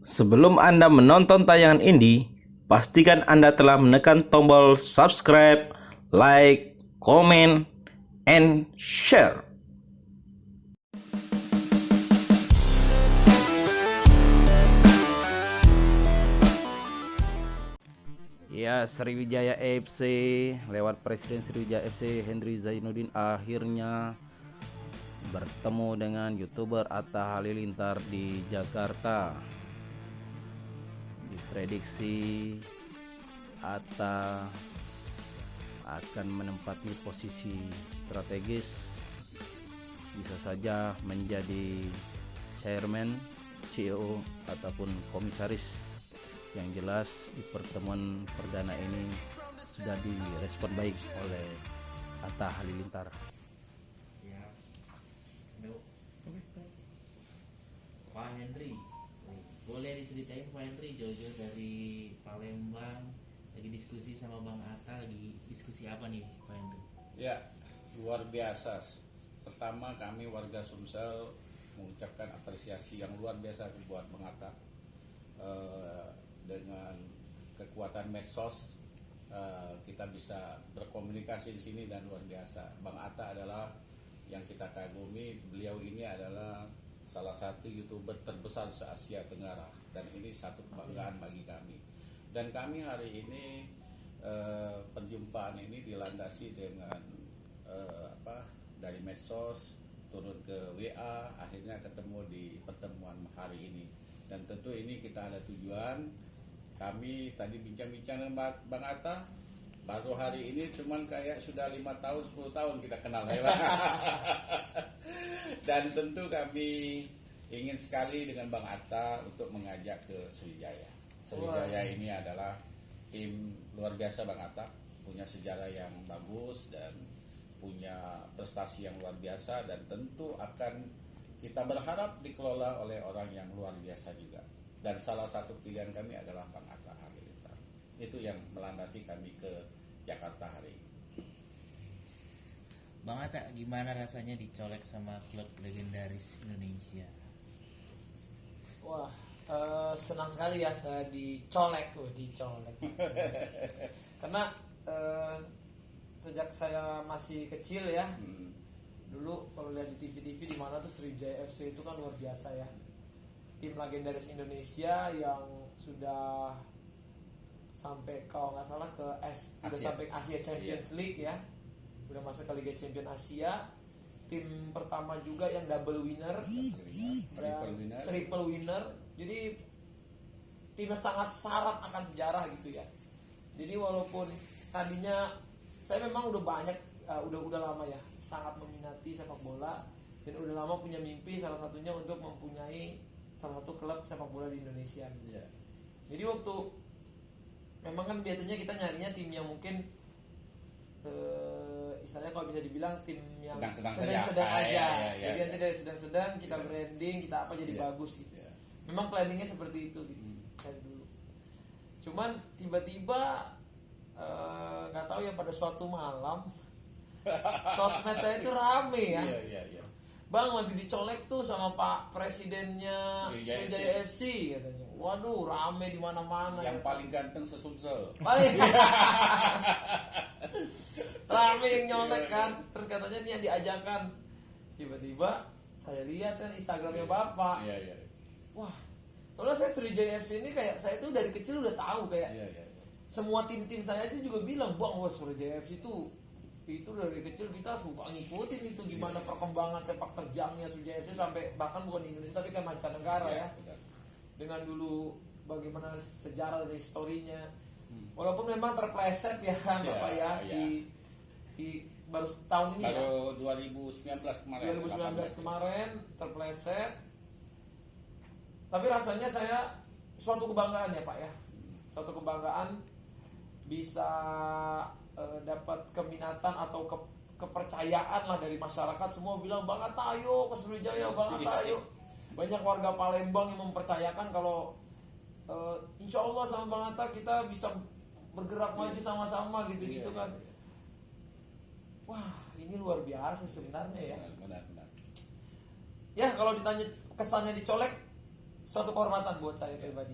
Sebelum Anda menonton tayangan ini, pastikan Anda telah menekan tombol subscribe, like, comment, and share. Ya, Sriwijaya FC lewat Presiden Sriwijaya FC Henry Zainuddin akhirnya bertemu dengan YouTuber Atta Halilintar di Jakarta. Diprediksi Atta akan menempati posisi strategis, bisa saja menjadi chairman, CEO ataupun komisaris. Yang jelas di pertemuan perdana ini sudah direspon baik oleh Atta Halilintar. Ya, Pak Henry, boleh diceritain Pak Henry, jauh-jauh dari Palembang lagi diskusi sama Bang Atta, lagi diskusi apa nih Pak Henry? Ya, luar biasa. Pertama, kami warga Sumsel mengucapkan apresiasi yang luar biasa buat Bang Atta. Dengan kekuatan medsos kita bisa berkomunikasi di sini dan luar biasa. Bang Atta adalah yang kita kagumi. Beliau ini adalah salah satu YouTuber terbesar se-Asia Tenggara dan ini satu kebanggaan bagi kami. Dan kami hari ini perjumpaan ini dilandasi dengan dari medsos turun ke WA, akhirnya ketemu di pertemuan hari ini. Dan tentu ini kita ada tujuan. Kami tadi bincang-bincang dengan Bang Atta, baru hari ini cuman kayak sudah 5 tahun, 10 tahun kita kenal ya. Dan tentu kami ingin sekali dengan Bang Atta untuk mengajak ke Sriwijaya. Sriwijaya ini adalah tim luar biasa. Bang Atta punya sejarah yang bagus dan punya prestasi yang luar biasa, dan tentu akan kita berharap dikelola oleh orang yang luar biasa juga. Dan salah satu pilihan kami adalah Bang Atta Halilintar. Itu yang melandasi kami ke Jakarta hari ini. Bang Atta, gimana rasanya dicolek sama klub legendaris Indonesia? Wah, senang sekali ya saya dicolek. Karena sejak saya masih kecil ya, dulu kalau lihat di TV-TV di mana tuh Sriwijaya FC itu kan luar biasa ya. Tim legendaris Indonesia yang sudah sampai kalau nggak salah ke udah sampai Asia Champions League ya, udah masuk ke Liga Champions Asia. Tim pertama juga yang double winner, triple winner. Jadi timnya sangat syarat akan sejarah gitu ya. Jadi walaupun tadinya saya memang udah banyak, udah lama ya sangat meminati sepak bola dan udah lama punya mimpi, salah satunya untuk mempunyai salah satu klub sepak bola di Indonesia gitu. Ya. Jadi waktu memang kan biasanya kita nyarinya tim yang mungkin istilahnya kalau bisa dibilang tim yang sedang-sedang aja. Jadi nanti dari sedang-sedang kita branding, kita apa jadi bagus gitu. Memang planningnya seperti itu gitu dari dulu. Cuman tiba-tiba nggak tahu ya, pada suatu malam sosmed saya itu rame ya. Bang, lagi dicolek tuh sama Pak Presidennya Sriwijaya FC katanya. Waduh, rame di mana-mana. Yang paling ganteng se-Sumsel. Paling rame yang nyolek kan. Terus katanya dia diajakan. Tiba-tiba saya lihat kan Instagramnya Bapak. Wah, soalnya saya Sriwijaya FC ini kayak saya tuh dari kecil udah tahu kayak semua tim-tim saya itu juga bilang, Bang, wah Sriwijaya FC itu dari kecil kita suka ngikutin itu gimana perkembangan sepak terjangnya Sriwijaya FC sampai bahkan bukan di Indonesia tapi kan mancanegara ya. Dengan dulu bagaimana sejarah dan historinya. Walaupun memang terpleset ya Bapak ya. Di baru tahun ini baru ya. 2019 kemarin terpleset. Tapi rasanya saya suatu kebanggaan ya Pak ya. Suatu kebanggaan bisa dapat keminatan atau kepercayaan lah dari masyarakat. Semua bilang, Bang Atta ayo ke Sriwijaya, Bang Atta ayo. Banyak warga Palembang yang mempercayakan kalau insya Allah sama Bang Atta kita bisa bergerak maju sama-sama gitu-gitu kan. Wah, ini luar biasa sebenarnya ya. Benar. ya kalau ditanya kesannya dicolek, suatu kehormatan buat saya pribadi.